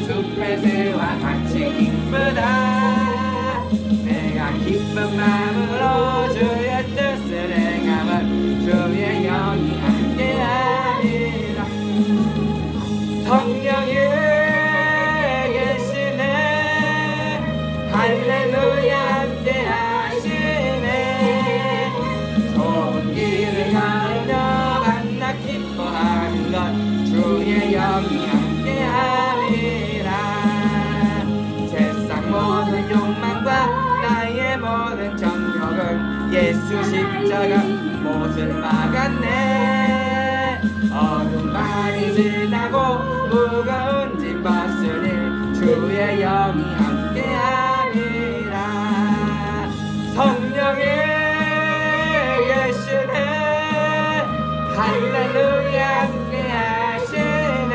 숲의 새와 같이 기쁘다. 내가 기쁜 마음으로 주의 뜻을 행하면 주의 영이 함께하리라. 성령이 계시네. 할렐루야 함께하시네. 좋은 길을 걸으며 만나 기뻐하는 것 주의 영이 함께하리라. 세상 모든 욕망과 나의 모든 정욕은 예수 십자가 못을 박았네. 어둠 많이 지나고 무거운 짐 벗으니 주의 영이 함께하리라. 성령이 계시네. 할렐루야 함께하시네.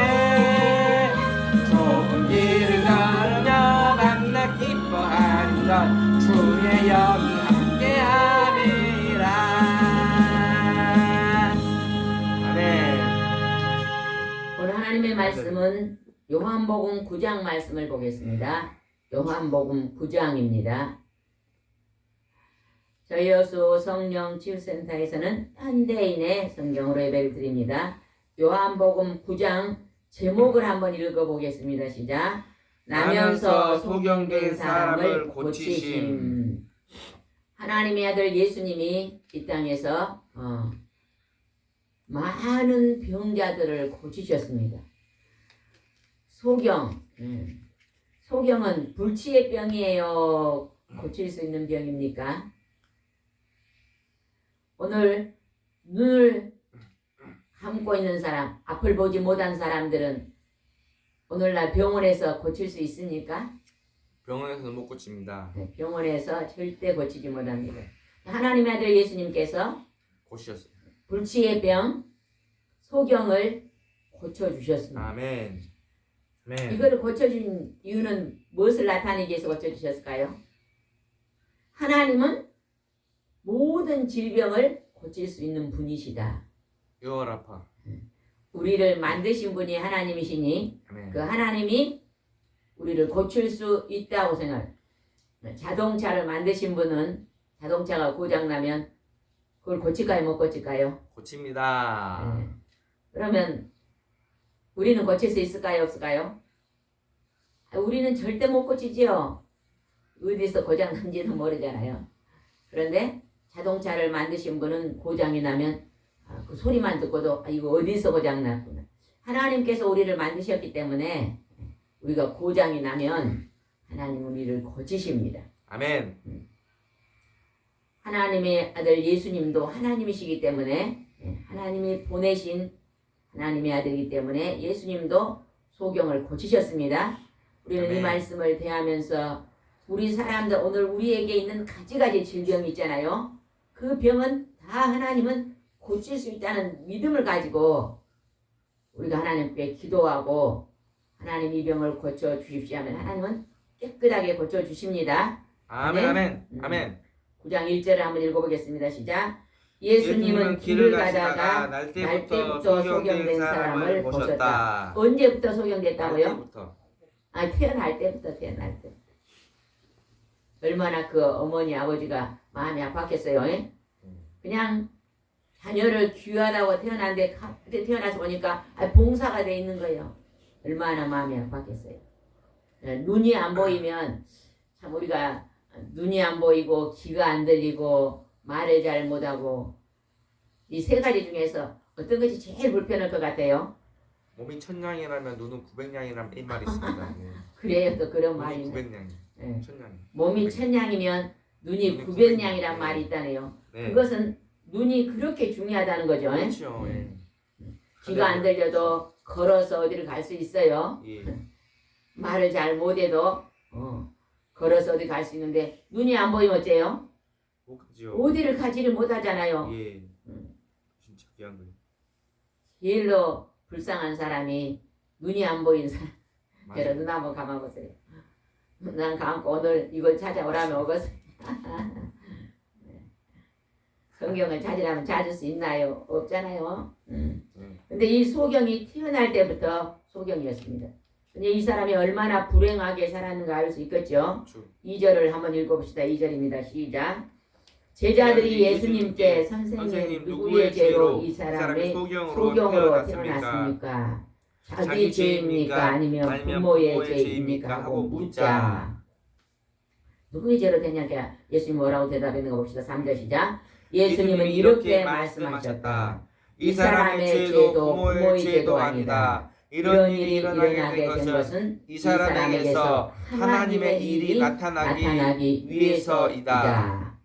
좋은 길을 걸으며 만나 기뻐하는 것 주의 영이 함께하리라. 아멘. 오늘 하나님의 말씀은 요한복음 9장 말씀을 보겠습니다. 요한복음 9장입니다. 저희 여수 성령 치유센터에서는 현대인의 성경으로 예배를 드립니다. 요한복음 9장 제목을 한번 읽어보겠습니다. 시작. 나면서 소경된 사람을 고치심. 하나님의 아들 예수님이 이 땅에서 많은 병자들을 고치셨습니다. 소경은 불치의 병이에요? 고칠 수 있는 병입니까? 오늘 눈을 감고 있는 사람, 앞을 보지 못한 사람들은 오늘날 병원에서 고칠 수 있습니까? 병원에서는 못 고칩니다. 네, 병원에서 절대 고치지 못합니다. 하나님의 아들 예수님께서 고치셨어요. 불치의 병, 소경을 고쳐주셨습니다. 아멘. 아멘. 이거를 고쳐준 이유는 무엇을 나타내기 위해서 고쳐주셨을까요? 하나님은 모든 질병을 고칠 수 있는 분이시다. 요라파. 우리를 만드신 분이 하나님이시니 아멘. 그 하나님이 우리를 고칠 수 있다고 생각. 자동차를 만드신 분은 자동차가 고장나면 그걸 고칠까요? 못 고칠까요? 고칩니다. 네. 그러면 우리는 고칠 수 있을까요? 없을까요? 우리는 절대 못 고치지요. 어디서 고장난지도 모르잖아요. 그런데 자동차를 만드신 분은 고장이 나면 그 소리만 듣고도 이거 어디서 고장났구나. 하나님께서 우리를 만드셨기 때문에 우리가 고장이 나면 하나님 우리를 고치십니다. 아멘. 하나님의 아들 예수님도 하나님이시기 때문에 하나님이 보내신 하나님의 아들이기 때문에 예수님도 소경을 고치셨습니다. 우리는 아멘. 이 말씀을 대하면서 우리 사람들 오늘 우리에게 있는 가지가지 질병이 있잖아요. 그 병은 다 하나님은 고칠 수 있다는 믿음을 가지고 우리가 하나님께 기도하고 하나님 이 병을 고쳐주십시오 하면 하나님은 깨끗하게 고쳐주십니다. 아멘. 아멘. 아멘. 9장 1절을 한번 읽어보겠습니다. 시작. 예수님은 길을 가다가 날 때부터 소경된 사람을 보셨다. 언제부터 소경됐다고요? 태어날 때부터. 얼마나 그 어머니 아버지가 마음이 아팠겠어요. 그냥 자녀를 귀하다고 태어났는데 갑자기 태어나서 보니까 봉사가 돼 있는 거예요. 얼마나 마음이 아팠겠어요. 눈이 안 보이면 참 우리가 눈이 안 보이고 귀가 안 들리고 말을 잘 못하고 이 세 가지 중에서 어떤 것이 제일 불편할 것 같아요? 몸이 천냥이라면 눈은 900냥이라는 이 말이 있습니다. 그래요. 또 그런 말이 몸이 있네. 900냥이. 네. 천냥이. 몸이 천냥이면 눈이 눈이 900냥이란 900냥. 말이 있다네요. 네. 그것은 눈이 그렇게 중요하다는 거죠. 그렇죠. 예. 귀가 안 들려도 걸어서 어디를 갈 수 있어요. 예. 말을 잘 못해도 걸어서 어디 갈 수 있는데 눈이 안 보이면 어째요? 못 가죠. 어디를 가지를 못하잖아요. 예. 진짜 귀한 거예요. 제일로 불쌍한 사람이 눈이 안 보이는 사람. 맞아요. 여러분 눈 한번 감아보세요. 난 감고 오늘 이걸 찾아오라면 오겠어. 성경을 찾으라면 찾을 수 있나요? 없잖아요. 근데 이 소경이 태어날 때부터 소경이었습니다. 근데 이 사람이 얼마나 불행하게 살았는가 알 수 있겠죠. 2절을 한번 읽어봅시다. 2절입니다. 시작. 제자들이 예수님께 선생님 누구의 죄로 이 사람이 소경으로 태어났습니까? 자기 죄입니까? 아니면 부모의 죄입니까? 하고 묻자. 누구의 죄로 됐냐니까 예수님 뭐라고 대답했는가 봅시다. 3절 시작. 예수님은 이렇게 말씀하셨다. 이 사람의 죄도 부모의 죄도 아니다. 이런 일이 일어나게 된 것은 이 사람에게서 하나님의 일이 나타나기 위해서이다.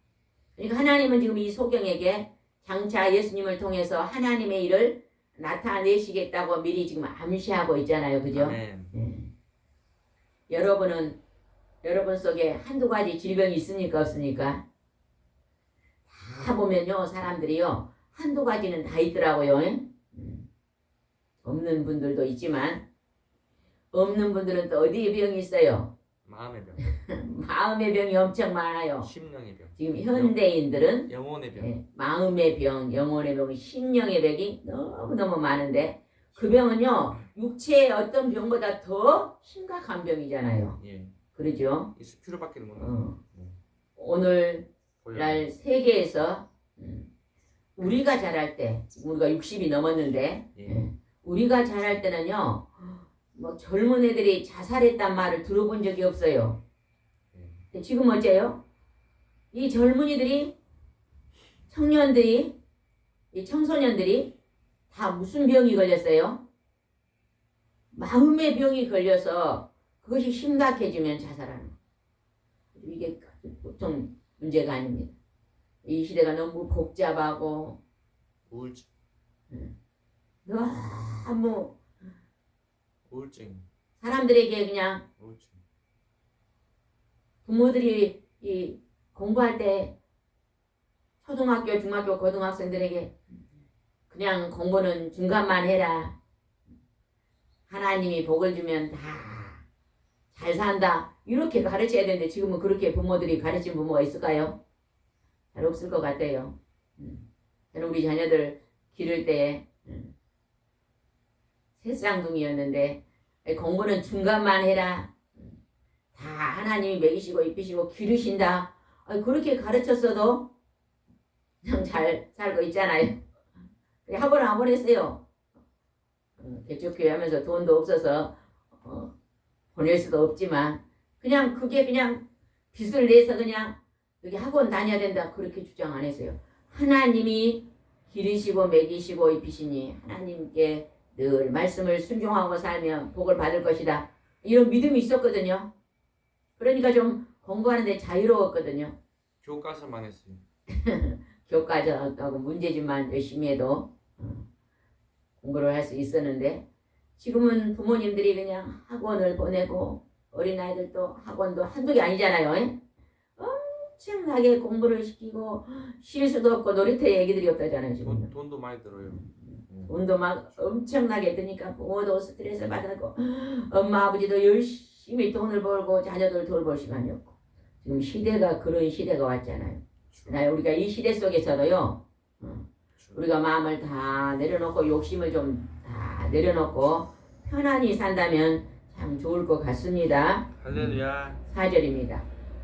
그러니까 하나님은 지금 이 소경에게 장차 예수님을 통해서 하나님의 일을 나타내시겠다고 미리 지금 암시하고 있잖아요. 그죠? 여러분은 여러분 속에 한두 가지 질병이 있습니까? 없습니까? 다 보면요. 사람들이요. 한두 가지는 다 있더라고요. 없는 분들도 있지만 없는 분들은 또 어디에 병이 있어요? 마음의 병. 마음의 병이 엄청 많아요. 심령의 병. 지금 현대인들은 영혼의 병. 마음의 병, 영혼의 병, 심령의 병이 너무너무 많은데 그 병은요. 육체의 어떤 병보다 더 심각한 병이잖아요. 예. 그러죠? 수피로밖에 못. 오늘날 세계에서 우리가 자랄 때 우리가 60이 넘었는데 우리가 자랄 때는요. 뭐 젊은 애들이 자살했단 말을 들어본 적이 없어요. 근데 지금 어째요? 이 젊은이들이 청년들이 이 청소년들이 다 무슨 병이 걸렸어요? 마음의 병이 걸려서 그것이 심각해지면 자살하는 거예요. 이게 보통 문제가 아닙니다. 이 시대가 너무 복잡하고 우울증. 너무 우울증. 사람들에게 그냥 우울증. 부모들이 이 공부할 때 초등학교, 중학교, 고등학생들에게 그냥 공부는 중간만 해라. 하나님이 복을 주면 다 잘 산다. 이렇게 가르쳐야 되는데 지금은 그렇게 부모들이 가르친 부모가 있을까요? 잘 없을 것 같아요. 저는 우리 자녀들 기를 때 새쌍둥이였는데 공부는 중간만 해라. 다 하나님이 먹이시고 입히시고 기르신다. 그렇게 가르쳤어도 그냥 잘 살고 있잖아요. 학원을 안 보냈어요. 개척교회 하면서 돈도 없어서 보낼 수도 없지만 그냥 그게 그냥 빚을 내서 그냥 여기 학원 다녀야 된다 그렇게 주장 안 했어요. 하나님이 기르시고 먹이시고 입히시니 하나님께 늘 말씀을 순종하고 살면 복을 받을 것이다. 이런 믿음이 있었거든요. 그러니까 좀 공부하는데 자유로웠거든요. 교과서만 했어요. 교과서하고 문제집만 열심히 해도 공부를 할 수 있었는데 지금은 부모님들이 그냥 학원을 보내고 어린아이들도 학원도 한두 개 아니잖아요. 엄청나게 공부를 시키고 쉴 수도 없고 놀이터에 애기들이 없다잖아요. 지금 돈도 많이 들어요. 돈도 막 엄청나게 드니까 부모도 스트레스 받고 엄마 아버지도 열심히 돈을 벌고 자녀들 돌볼 시간이 없고 지금 시대가 그런 시대가 왔잖아요. 우리가 이 시대 속에서도요. 우리가 마음을 다 내려놓고 욕심을 좀 다 내려놓고 편안히 산다면 참 좋을 것 같습니다. 할렐루야. 4절입니다.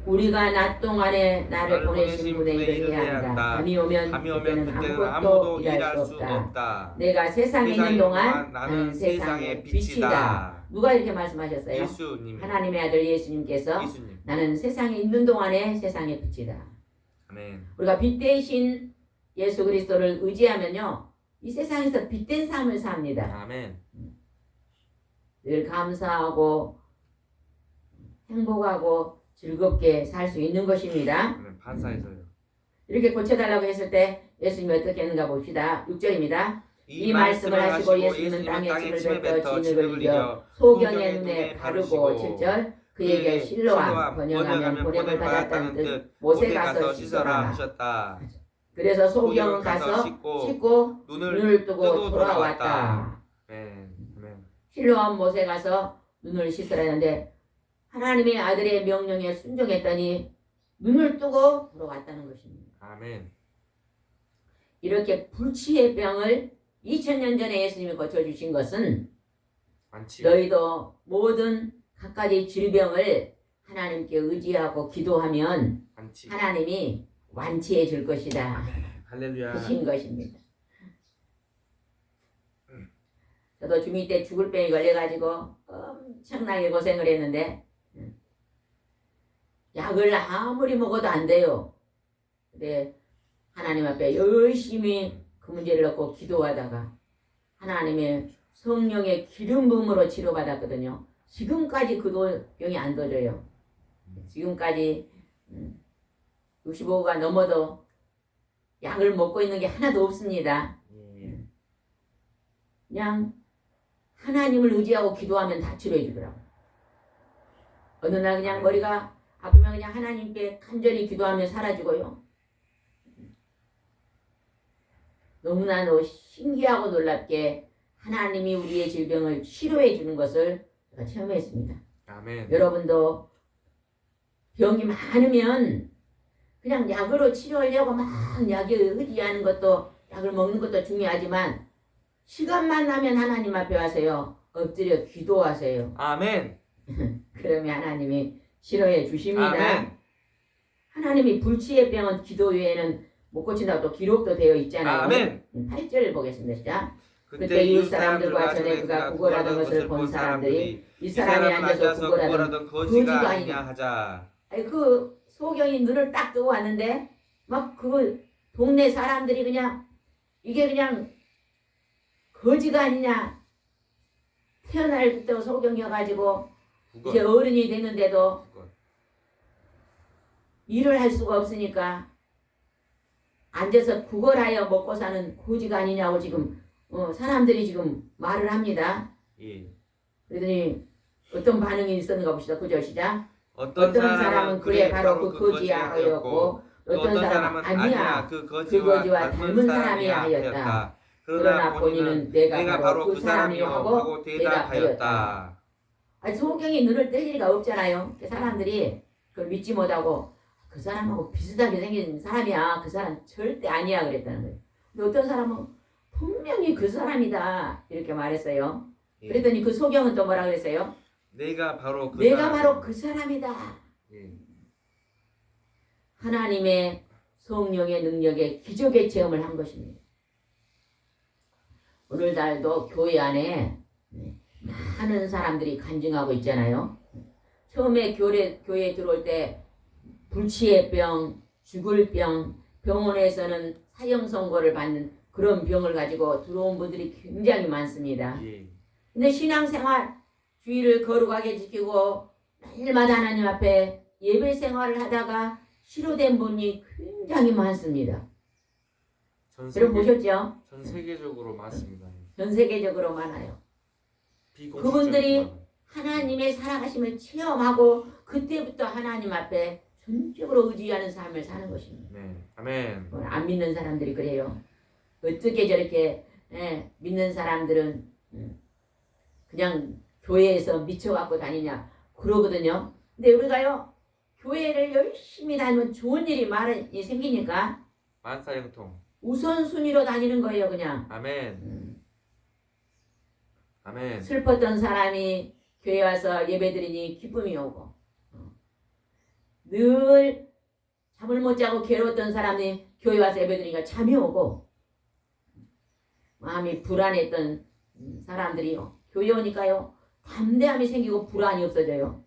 우리가 낮 동안에 나를 보내신 분의 일을 해야 한다. 밤이 오면 그때는 아무것도 일할 수 없다. 내가 세상에 있는 동안 나는 세상의 빛이다. 누가 이렇게 말씀하셨어요? 예수님. 하나님의 아들 예수님께서 예수님. 나는 세상에 있는 동안에 세상의 빛이다. 아멘. 우리가 빛 대신 예수 그리스도를 의지하면요. 이 세상에서 빛된 삶을 삽니다. 아멘. 늘 감사하고 행복하고 즐겁게 살 수 있는 것입니다. 반사에서요. 이렇게 고쳐달라고 했을 때 예수님이 어떻게 했는가 봅시다. 6절입니다. 이 말씀을 하시고 예수님은 땅에 침을 뱉어 진흙을 이겨 소경의 눈에 바르고 7절 그에게 실로암 번역하면 보냄을 받았다는 뜻 못에 가서 씻어라 하셨다. 그래서 소경은 가서 씻고 눈을 뜨고 돌아왔다. 실로암 못에 가서 눈을 씻으라 했는데 하나님의 아들의 명령에 순종했더니 눈을 뜨고 돌아왔다는 것입니다. 아멘. 이렇게 불치의 병을 2000년 전에 예수님이 고쳐주신 것은 완치. 너희도 모든 갖가지 질병을 하나님께 의지하고 기도하면 완치. 하나님이 완치해 줄 것이다 아멘. 할렐루야. 하신 것입니다. 저도 중2 때 죽을 병이 걸려가지고 엄청나게 고생을 했는데 약을 아무리 먹어도 안 돼요. 근데 하나님 앞에 열심히 그 문제를 놓고 기도하다가 하나님의 성령의 기름 부음으로 치료받았거든요. 지금까지 그 병이 안 도져요. 지금까지 65가 넘어도 약을 먹고 있는 게 하나도 없습니다. 예. 그냥 하나님을 의지하고 기도하면 다 치료해 주더라고요. 어느 날 그냥 머리가 아프면 그냥 하나님께 간절히 기도하면 사라지고요. 너무나도 신기하고 놀랍게 하나님이 우리의 질병을 치료해 주는 것을 제가 체험했습니다. 아멘. 여러분도 병이 많으면 그냥 약으로 치료하려고 막 약에 의지하는 것도 약을 먹는 것도 중요하지만 시간만 나면 하나님 앞에 와서요. 엎드려 기도하세요. 아멘. 그러면 하나님이 치료해 주십니다. 아멘. 하나님이 불치의 병은 기도 외에는 못 고친다고 또 기록도 되어 있잖아요. 아멘. 8절을 보겠습니다. 시작. 그때 이웃 사람들과 전에 그가 구걸하던 것을 본 사람들이 이 이 사람이 사람은 앉아서 앉아서 구걸하던 구걸하던 거지가 거지가 아니냐 아니냐 하자. 아니 그 소경이 눈을 딱 뜨고 왔는데 막 그 동네 사람들이 그냥 이게 그냥 거지가 아니냐 태어날 때부터 소경이어가지고 구걸. 이제 어른이 됐는데도 구걸. 일을 할 수가 없으니까 앉아서 구걸하여 먹고 사는 거지가 아니냐고 지금 사람들이 지금 말을 합니다. 예. 그러더니 어떤 반응이 있었는가 봅시다. 그죠? 시작. 어떤 사람은 그래 바로 그 거지야 하였고 어떤 사람은 아니야 그 그 거지와 닮은 사람이야 하였다. 그러나 본인은 내가 바로 그 사람이요 하고 대답하였다. 아니, 소경이 눈을 뜰 리가 없잖아요. 사람들이 그걸 믿지 못하고 그 사람하고 비슷하게 생긴 사람이야. 그 사람 절대 아니야 그랬다는 거예요. 근데 어떤 사람은 분명히 그 사람이다 이렇게 말했어요. 예. 그랬더니 그 소경은 또 뭐라 그랬어요? 내가 바로 그 사람이다. 예. 하나님의 성령의 능력에 기적의 체험을 한 것입니다. 오늘날도 교회 안에 많은 사람들이 간증하고 있잖아요. 처음에 교회에 들어올 때 불치의 병, 죽을 병, 병원에서는 사형 선고를 받는 그런 병을 가지고 들어온 분들이 굉장히 많습니다. 예. 근데 신앙생활 주의를 거룩하게 지키고 날마다 하나님 앞에 예배 생활을 하다가 치료된 분이 굉장히 많습니다. 여러분 보셨죠? 전 세계적으로 많습니다. 전 세계적으로 많아요. 비공식적으로 그분들이 많아요. 하나님의 살아가심을 체험하고 그때부터 하나님 앞에 전적으로 의지하는 삶을 사는 것입니다. 네. 아멘. 안 믿는 사람들이 그래요. 어떻게 저렇게 믿는 사람들은 그냥 교회에서 미쳐갖고 다니냐 그러거든요. 근데 우리가요 교회를 열심히 다니면 좋은 일이 많이 생기니까 만사형통. 우선순위로 다니는 거예요. 그냥 아멘. 아멘. 슬펐던 사람이 교회 와서 예배드리니 기쁨이 오고 늘 잠을 못 자고 괴로웠던 사람이 교회 와서 예배드리니까 잠이 오고 마음이 불안했던 사람들이요 교회 오니까요 담대함이 생기고 불안이 없어져요.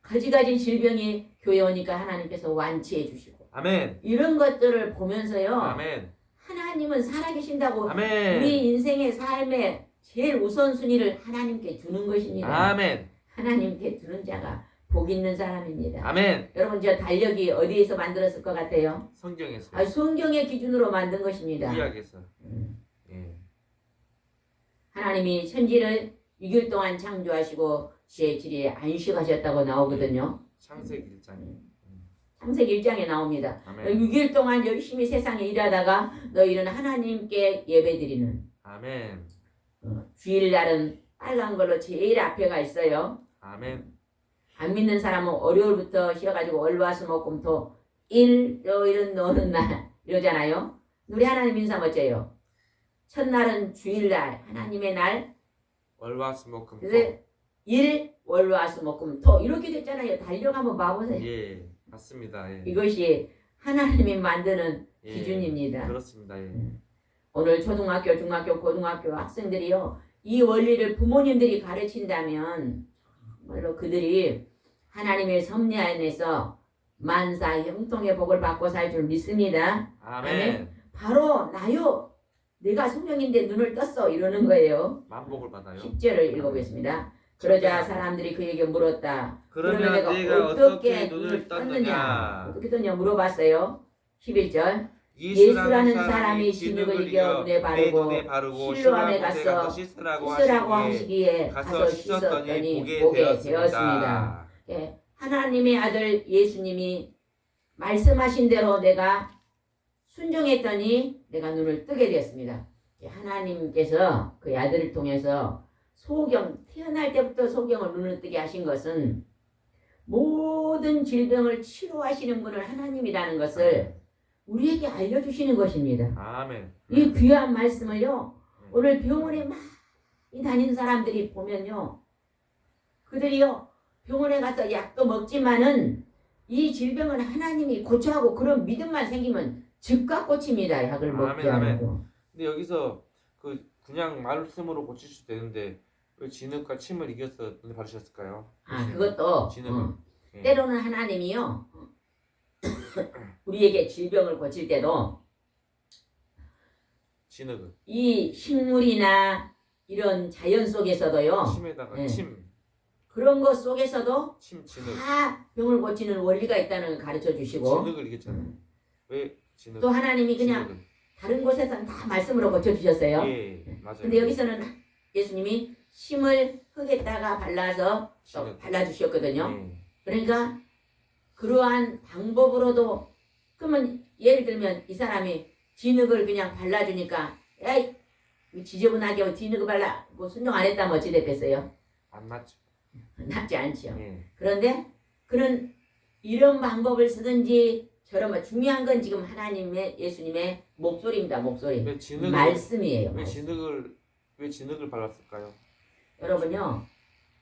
가지가진 질병이 교회 오니까 하나님께서 완치해 주시고 아멘. 이런 것들을 보면서요 아멘. 하나님은 살아계신다고 아멘. 우리 인생의 삶의 제일 우선순위를 하나님께 두는 것입니다. 아멘. 하나님께 두는 자가 복 있는 사람입니다. 아멘. 여러분 저 달력이 어디에서 만들었을 것 같아요? 성경에서. 성경의 기준으로 만든 것입니다. 구약에서. 예. 하나님이 천지를 6일 동안 창조하시고 제7일에 안식하셨다고 나오거든요. 창세기 1장. 창세기 1장에 나옵니다. 아멘. 6일 동안 열심히 세상에 일하다가 너희는 하나님께 예배드리는 아멘. 주일날은 빨간 걸로 제일 앞에가 있어요. 아멘. 안 믿는 사람은 월요일부터 쉬어가지고 월화수목금토 일요일은 노는 날 이러잖아요. 우리 하나님 인사 멋져요. 첫날은 주일날 하나님의 날. 월화수목금. 그래서 일 월화수목금토 이렇게 됐잖아요. 달력 한번 봐보세요. 예, 맞습니다. 예. 이것이 하나님이 만드는 예, 기준입니다. 그렇습니다. 예. 오늘 초등학교, 중학교, 고등학교 학생들이요. 이 원리를 부모님들이 가르친다면 정말로 그들이 하나님의 섭리 안에서 만사 형통의 복을 받고 살 줄 믿습니다. 아멘. 바로 나요. 내가 성령인데 눈을 떴어. 이러는 거예요. 만복을 받아요. 10절을 읽어보겠습니다. 그러자 사람들이 그에게 물었다. 그러면 내가 어떻게 눈을 떴느냐? 어떻게 떴냐 물어봤어요. 11절. 예수라는 사람이 진흙을 이겨 눈에 바르고 실로암에 가서 씻으라고 하시기에 가서 씻었더니 보게 되었습니다. 예, 하나님의 아들 예수님이 말씀하신 대로 내가 순종했더니 내가 눈을 뜨게 되었습니다. 예, 하나님께서 그 아들을 통해서 소경, 태어날 때부터 소경을 눈을 뜨게 하신 것은 모든 질병을 치료하시는 분을 하나님이라는 것을 우리에게 알려주시는 것입니다. 아멘. 이 귀한 말씀을요. 오늘 병원에 많이 다니는 사람들이 보면요. 그들이요. 병원에 가서 약도 먹지만은 이 질병은 하나님이 고쳐하고 그런 믿음만 생기면 즉각 고칩니다. 약을 먹지 않아도. 근데 여기서 그냥 말씀으로 고칠 수도 되는데 왜 진흙과 침을 이겨서 눈을 바르셨을까요? 아, 그것도 진흙을. 예. 때로는 하나님이요. 우리에게 질병을 고칠 때도 진흙을. 이 식물이나 이런 자연 속에서도요. 침에다가 예. 침. 그런 것 속에서도 진흙. 다 병을 고치는 원리가 있다는 걸 가르쳐 주시고 진흙을 이겼잖아요. 왜 진흙? 또 하나님이 그냥 진흙을. 다른 곳에서는 다 말씀으로 고쳐 주셨어요. 예, 맞아요. 근데 여기서는 예수님이 심을 흙에다가 발라서 진흙. 발라 주셨거든요. 예. 그러니까 그러한 방법으로도 그러면 예를 들면 이 사람이 진흙을 그냥 발라주니까 야이 지저분하게 진흙을 발라 뭐 순종 안 했다면 어찌 됐겠어요? 안 맞죠. 낫지 않죠. 예. 그런데 그런 이런 방법을 쓰든지 저런 중요한 건 지금 하나님의 예수님의 목소리입니다. 목소리. 왜 진흙을 말씀이에요. 왜 진흙을 발랐을까요? 여러분요.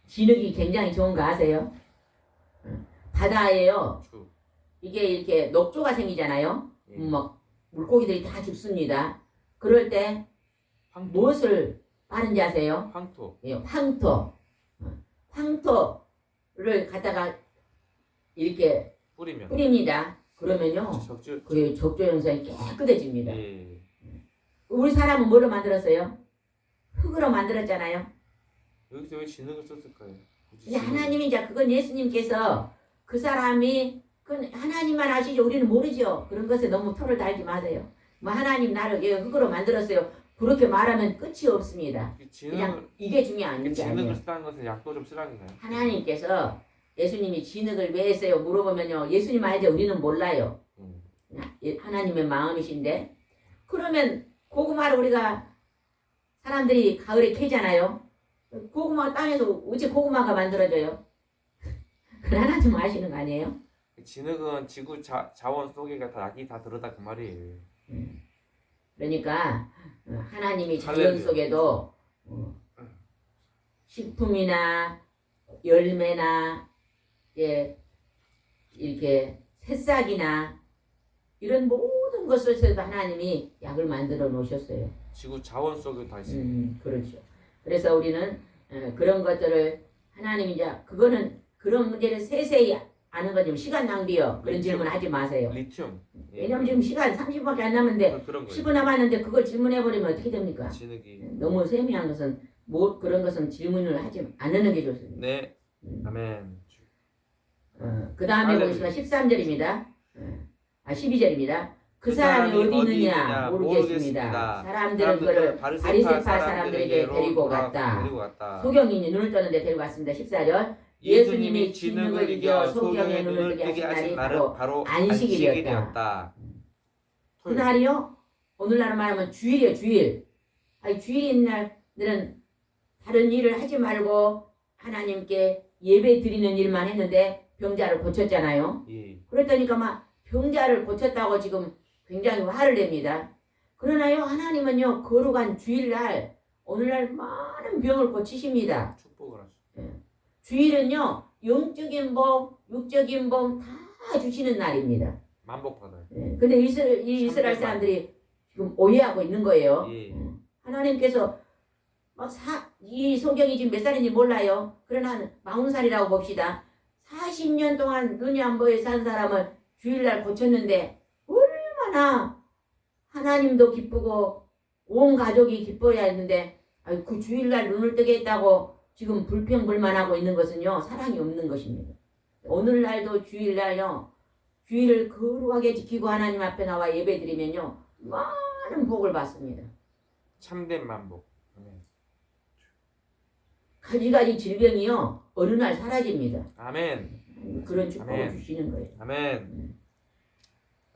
진흙이 굉장히 좋은 거 아세요? 바다에요. 주. 이게 이렇게 녹조가 생기잖아요. 예. 막 물고기들이 다 죽습니다. 그럴 때 황토. 무엇을 빠른지 아세요? 황토. 예, 황토. 황토를 갖다가 이렇게 뿌리면. 뿌립니다. 그러면요. 적주. 그 적조 현상이 깨끗해집니다. 예. 우리 사람은 뭐로 만들었어요? 흙으로 만들었잖아요. 여기서 왜 진흙을 썼을까요? 굳이 이제 진흙을- 하나님이 이제 그건 예수님께서 그 사람이 그건 하나님만 아시죠. 우리는 모르죠. 그런 것에 너무 토를 달지 마세요. 뭐 하나님 나를 흙으로 만들었어요. 그렇게 말하면 끝이 없습니다. 그냥 이게 중요한 게 진흙을 아니에요. 쓰다는 것은 약도 좀 쓰라는가요? 하나님께서 예수님이 진흙을 왜 했어요? 물어보면요. 예수님 알죠. 우리는 몰라요. 하나님의 마음이신데 그러면 고구마를 우리가 사람들이 가을에 캐잖아요. 고구마 땅에서 어째 고구마가 만들어져요? 그건 하나님 아시는 거 아니에요? 진흙은 지구 자원 속에가 다 약이 다 들어다 그 말이에요. 그러니까 하나님이 자연 할렐루야. 속에도 식품이나 열매나 이렇게 새싹이나 이런 모든 것에서도 하나님이 약을 만들어 놓으셨어요. 지구 자원 속에 다 있어요. 그렇죠. 그래서 우리는 그런 것들을 하나님이 이제 그거는 그런 문제를 세세히 아는 거지 시간 낭비요. 그런 질문 하지 마세요. 리튬. 예. 왜냐면 지금 시간 30분밖에 안 남았는데 그런 거예요. 10분 남았는데 그걸 질문해 버리면 어떻게 됩니까? 진흙이. 너무 세미한 것은 뭐 그런 것은 질문을 하지 않는 게 좋습니다. 네. 아멘. 그 다음에 할렐루야. 보겠습니다. 13절입니다. 12절입니다. 그 사람이 어디 있느냐 모르겠습니다. 사람들은 그를 바리새파 사람들에게 데리고 갔다. 소경이 눈을 뜨는데 데리고 갔습니다. 14절. 예수님이 진흙을 이겨 소경의 눈을 뜨게 하신 날이 바로 안식일이었다. 그날이요? 오늘날 말하면 주일이에요. 주일. 아니 주일인 날들은 다른 일을 하지 말고 하나님께 예배 드리는 일만 했는데 병자를 고쳤잖아요. 예. 그랬더니까 막 병자를 고쳤다고 지금 굉장히 화를 냅니다. 그러나요 하나님은요 거룩한 주일날 오늘날 많은 병을 고치십니다. 축복을 하시. 주일은요 영적인 복, 육적인 복 다 주시는 날입니다. 만복 받아요. 근데 이스라엘 사람들이 지금 오해하고 있는 거예요. 예. 하나님께서 이 소경이 지금 몇 살인지 몰라요. 그러나 40살이라고 봅시다. 40년 동안 눈이 안 보여 산 사람을 주일날 고쳤는데 얼마나 하나님도 기쁘고 온 가족이 기뻐야 했는데 그 주일날 눈을 뜨게 했다고 지금 불평불만하고 있는 것은요 사랑이 없는 것입니다. 오늘날도 주일날요 주일을 거룩하게 지키고 하나님 앞에 나와 예배드리면요 많은 복을 받습니다. 참된 만복. 아멘. 가지가지 질병이요 어느 날 사라집니다. 아멘. 그런 축복을 아멘. 주시는 거예요. 아멘.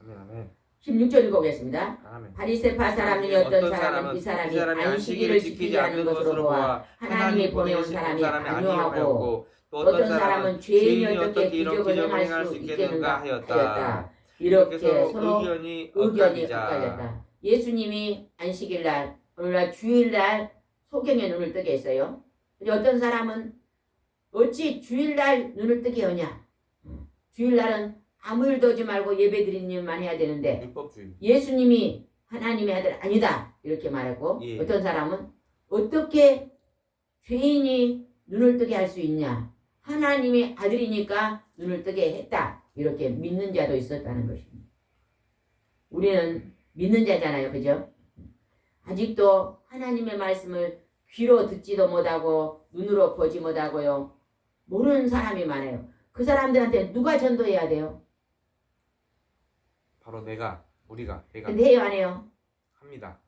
아멘. 아멘. 16절 읽어보겠습니다. 아멘. 바리새파 사람 중에 어떤 사람은 이 사람이 안식일을 지키지 않는 것으로 보아 하나님이 보내온 사람이 아니하고 또 어떤 사람은 죄인이 어떻게 기적을 행할 수 있겠는가 하였다. 이렇게 서로 의견이 엇갈렸다. 예수님이 안식일날 오늘날 주일날 소경의 눈을 뜨게 했어요. 근데 어떤 사람은 어찌 주일날 눈을 뜨게 하냐. 주일날은 아무 일도 하지 말고 예배드리는 일만 해야 되는데 율법주의. 예수님이 하나님의 아들 아니다 이렇게 말하고 예. 어떤 사람은 어떻게 죄인이 눈을 뜨게 할 수 있냐. 하나님의 아들이니까 눈을 뜨게 했다. 이렇게 믿는 자도 있었다는 것입니다. 우리는 믿는 자잖아요. 그죠? 아직도 하나님의 말씀을 귀로 듣지도 못하고 눈으로 보지 못하고요. 모르는 사람이 많아요. 그 사람들한테 누가 전도해야 돼요? 바로 우리가 근데 해요 안 해요? 합니다.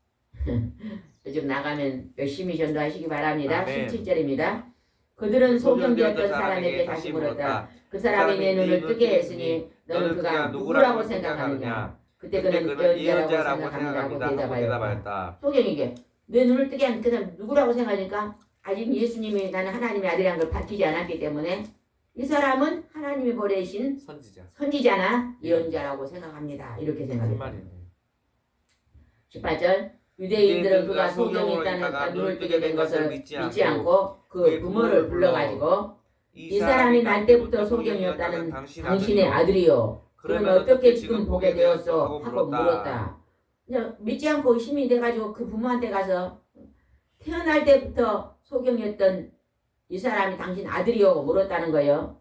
요즘 나가면 열심히 전도하시기 바랍니다. 아멘. 17절입니다. 그들은 소경되었던 사람에게 다시 물었다. 그 사람이 내 눈을 뜨게 했으니 너는 그가 누구라고 생각하느냐? 그때 그는 예언자라고 생각한다고 대답하였다. 소경에게 내 눈을 뜨게 한 그 사람 누구라고 생각하니까 아직 예수님이 나는 하나님의 아들이라는 걸 밝히지 않았기 때문에 이 사람은 하나님이 보내신 선지자나 예언자라고 생각합니다. 이렇게 생각합니다. 18절 유대인들은 그가 소경이 있다는 눈을 뜨게 된 것을 믿지 않고 그 부모를 불러가지고 이 사람이 날 때부터 소경이었다는 당신의 아들이요. 그러면 어떻게 지금 보게 되었어? 하고 물었다. 그냥 믿지 않고 의심이 돼가지고 그 부모한테 가서 태어날 때부터 소경이었던 이 사람이 당신 아들이요 물었다는 거예요.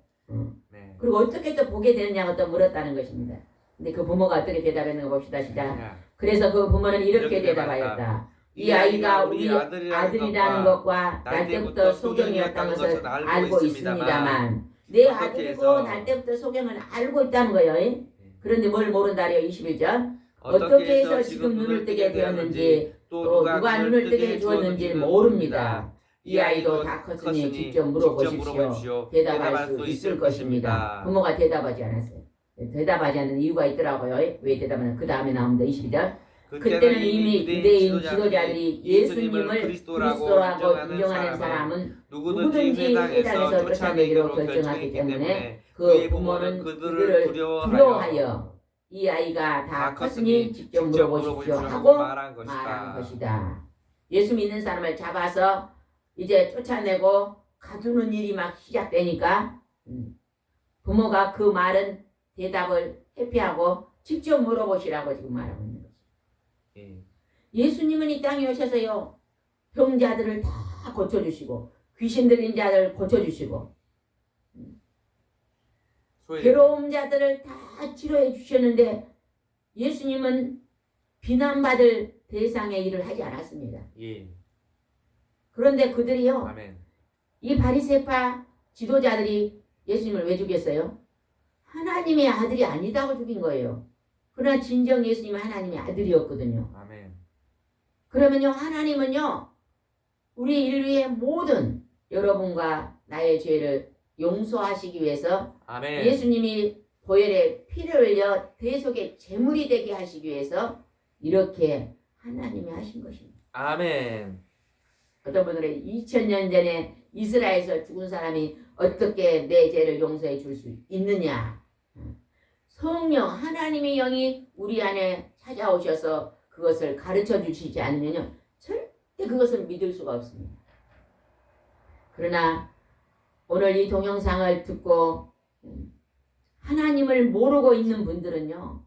네. 그리고 어떻게 또 보게 되느냐고 또 물었다는 것입니다. 근데 그 부모가 어떻게 대답했는가 봅시다. 시작. 그래서 그 부모는 이렇게 대답하였다. 이 아이가 우리 아들이라는 것과 날 때부터 소경이었다는 것을 알고 있습니다만 내 아들이고 날 때부터 소경을 알고 있다는 거예요. 그런데 뭘 모른다래요. 21절. 어떻게 해서 지금 눈을 뜨게 되었는지 또 누가 눈을 뜨게 해주었는지 모릅니다. 이 아이도 다 컸으니 직접 물어보십시오. 대답할 수 있을 것입니다. 부모가 대답하지 않았어요. 대답하지 않는 이유가 있더라고요. 왜 대답하냐. 그 다음에 나옵니다. 22절. 그때는 이미 유대인 지도자들이 예수님을 그리스도라고 인정하는 사람은 누구든지 회당에서 쫓아내기로 결정하기 때문에 그 부모는 그들을 두려워하여 이 아이가 다 컸으니 직접 물어보십시오 하고 말한 것이다. 예수 믿는 사람을 잡아서 이제 쫓아내고 가두는 일이 막 시작되니까 부모가 그 말은 대답을 회피하고 직접 물어보시라고 지금 말하고 있는 거죠. 예수님은 이 땅에 오셔서요 병자들을 다 고쳐주시고 귀신 들린 자들 고쳐주시고 괴로운 자들을 다 치료해 주셨는데 예수님은 비난받을 대상의 일을 하지 않았습니다. 그런데 그들이요 아멘. 이 바리새파 지도자들이 예수님을 왜 죽였어요? 하나님의 아들이 아니다고 죽인 거예요. 그러나 진정 예수님은 하나님의 아들이었거든요. 아멘. 그러면요 하나님은요 우리 인류의 모든 여러분과 나의 죄를 용서하시기 위해서 아멘. 예수님이 보혈에 피를 흘려 대속의 제물이 되게 하시기 위해서 이렇게 하나님이 하신 것입니다. 아멘. 어떤 분들은 2000년 전에 이스라엘에서 죽은 사람이 어떻게 내 죄를 용서해 줄 수 있느냐. 성령 하나님의 영이 우리 안에 찾아오셔서 그것을 가르쳐 주시지 않으면 절대 그것을 믿을 수가 없습니다. 그러나 오늘 이 동영상을 듣고 하나님을 모르고 있는 분들은요.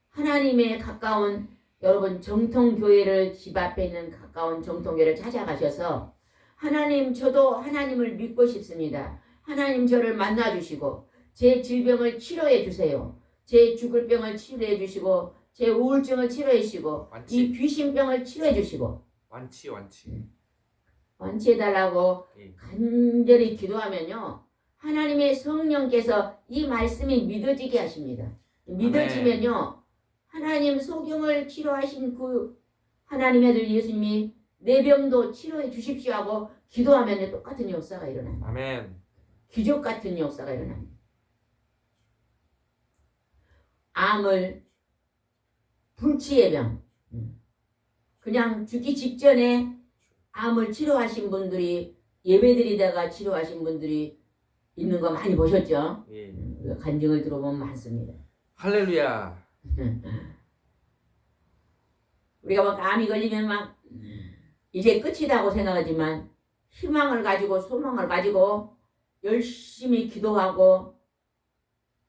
하나님의 가까운 여러분 정통교회를 집 앞에 있는 가까운 정통교회를 찾아가셔서 하나님 저도 하나님을 믿고 싶습니다. 하나님 저를 만나주시고 제 질병을 치료해 주세요. 제 죽을 병을 치료해 주시고 제 우울증을 치료해 주시고 이 귀신병을 치료해 주시고 완치해달라고 예. 간절히 기도하면요. 하나님의 성령께서 이 말씀이 믿어지게 하십니다. 믿어지면요. 하나님 소경을 치료하신 그 하나님의 아들 예수님이 내 병도 치료해 주십시오 하고 기도하면 똑같은 역사가 일어납니다. 아멘. 기적 같은 역사가 일어납니다. 암을 불치의 병 그냥 죽기 직전에 암을 치료하신 분들이 예배드리다가 치료하신 분들이 있는 거 많이 보셨죠? 예. 간증을 들어보면 많습니다. 할렐루야. 우리가 막 암이 걸리면 막 이제 끝이라고 생각하지만 희망을 가지고 소망을 가지고 열심히 기도하고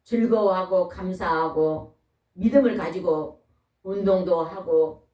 즐거워하고 감사하고 믿음을 가지고 운동도 하고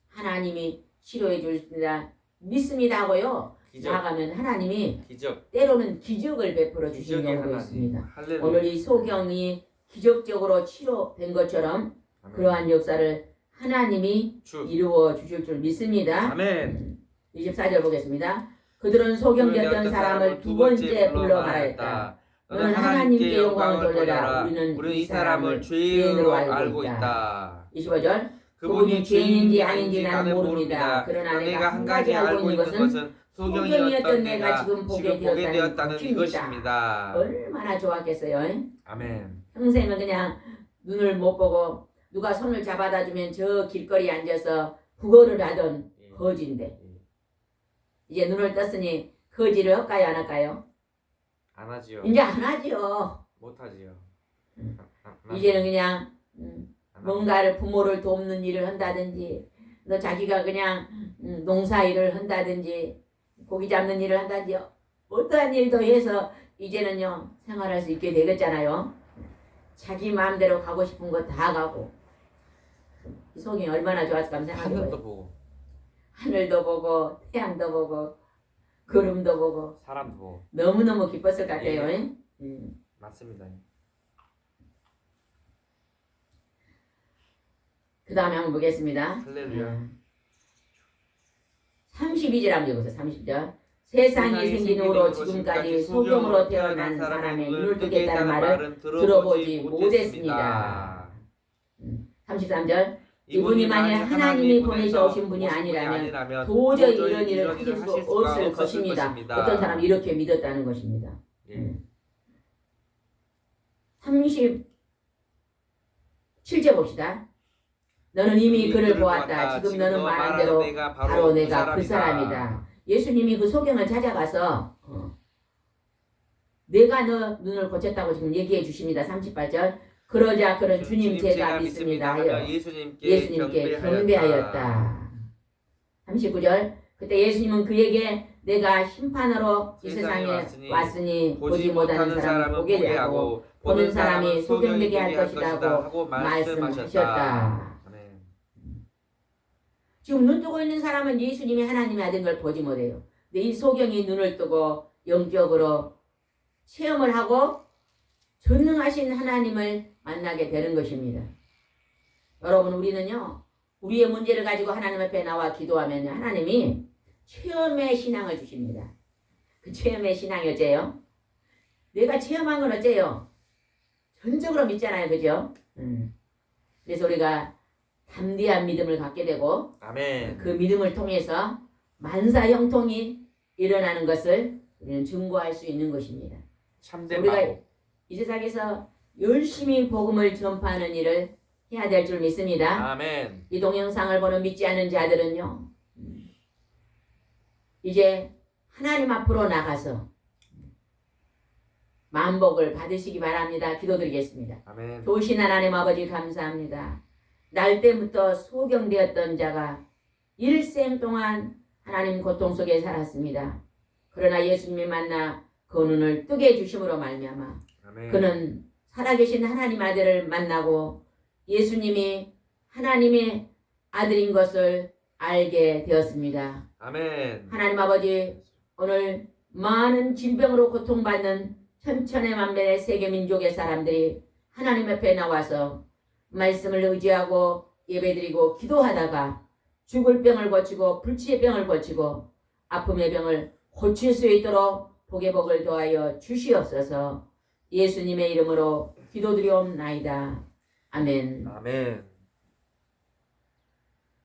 하나님이 치료해 주십니다. 믿습니다 하고요. 기적. 나아가면 하나님이 기적. 때로는 기적을 베풀어 주시는 기적의 경우도 하나님. 있습니다. 할렐루야. 오늘 이 소경이 기적적으로 치료된 것처럼 아멘. 그러한 역사를 하나님이 주. 이루어 주실 줄 믿습니다. 아멘. 24절 보겠습니다. 그들은 소경되었던 사람을 두 번째 불러 말하였다. 너는 하나님께 영광을 돌려라. 우리는 이 사람을 죄인으로 알고 있다. 25절 그분이 죄인인지 아닌지 나는 모릅니다. 그러나 내가 한 가지 알고 있는 것은 소경이었던 내가 지금 보게 되었다는 이것입니다. 얼마나 좋았겠어요. 아멘. 평생은 그냥 눈을 못 보고 누가 손을 잡아다 주면 저 길거리에 앉아서 구걸을 하던 거지인데 이제 눈을 떴으니 거지를 할까요 안 할까요? 안 하지요. 이제 안 하지요. 못 하지요. 이제는 그냥 뭔가를 부모를 돕는 일을 한다든지 너 자기가 그냥 농사 일을 한다든지 고기 잡는 일을 한다든지 어떠한 일도 해서 이제는요 생활할 수 있게 되겠잖아요. 자기 마음대로 가고 싶은 거 다 가고 이 속이 얼마나 좋았을까 하늘도 생각해봐요. 보고 하늘도 보고 태양도 보고 구름도 보고 사람도 보고. 너무너무 기뻤을 것 같아요. 예. 맞습니다. 그 다음에 한번 보겠습니다. 할렐루야. 32절 한번 읽어보세요. 30절 세상이 생긴 후로 지금까지 소경으로 태어난 사람의 눈을 뜨겠다는 말을 들어보지 못했습니다. 33절 이분이 만일 하나님이 보내셔 오신 분이 아니라면 도저히 이런 일을 하실 수 없을 것입니다. 어떤 사람이 이렇게 믿었다는 것입니다. 예. 37절 봅시다. 너는 이미 그를 보았다. 지금 너는 말한 대로 바로 내가 그 사람이다. 예수님이 그 소경을 찾아가서 내가 너 눈을 고쳤다고 지금 얘기해 주십니다. 38절 그러자 그는 주님 제가 믿습니다 하여 예수님께 경배하였다. 39절 그때 예수님은 그에게 내가 심판으로 이 세상에 왔으니 보지 못하는 사람을 보게 하고 보는 사람이 소경되게 할 것이라고 말씀하셨다. 지금 눈 뜨고 있는 사람은 예수님이 하나님의 아들인 걸 보지 못해요. 근데 이 소경이 눈을 뜨고 영적으로 체험을 하고 전능하신 하나님을 만나게 되는 것입니다. 여러분 우리는요. 우리의 문제를 가지고 하나님 앞에 나와 기도하면 하나님이 체험의 신앙을 주십니다. 그 체험의 신앙이 어째요? 내가 체험한 건 어째요? 전적으로 믿잖아요. 그죠? 그래서 우리가 담대한 믿음을 갖게 되고 아멘. 그 믿음을 통해서 만사 형통이 일어나는 것을 우리는 증거할 수 있는 것입니다. 참된 우리가 마법. 이 세상에서 열심히 복음을 전파하는 일을 해야 될 줄 믿습니다. 아멘. 이 동영상을 보는 믿지 않는 자들은요. 이제 하나님 앞으로 나가서 만복을 받으시기 바랍니다. 기도드리겠습니다. 아멘. 좋으신 하나님 아버지 감사합니다. 날 때부터 소경되었던 자가 일생 동안 하나님 고통 속에 살았습니다. 그러나 예수님이 만나 그 눈을 뜨게 해주심으로 말미암아 아멘. 그는 살아계신 하나님 아들을 만나고 예수님이 하나님의 아들인 것을 알게 되었습니다. 아멘. 하나님 아버지, 오늘 많은 질병으로 고통받는 천천의 만면의 세계 민족의 사람들이 하나님 앞에 나와서 말씀을 의지하고 예배드리고 기도하다가 죽을 병을 고치고 불치의 병을 고치고 아픔의 병을 고칠 수 있도록 복의 복을 더하여 주시옵소서. 예수님의 이름으로 기도드리옵나이다. 아멘. 아멘.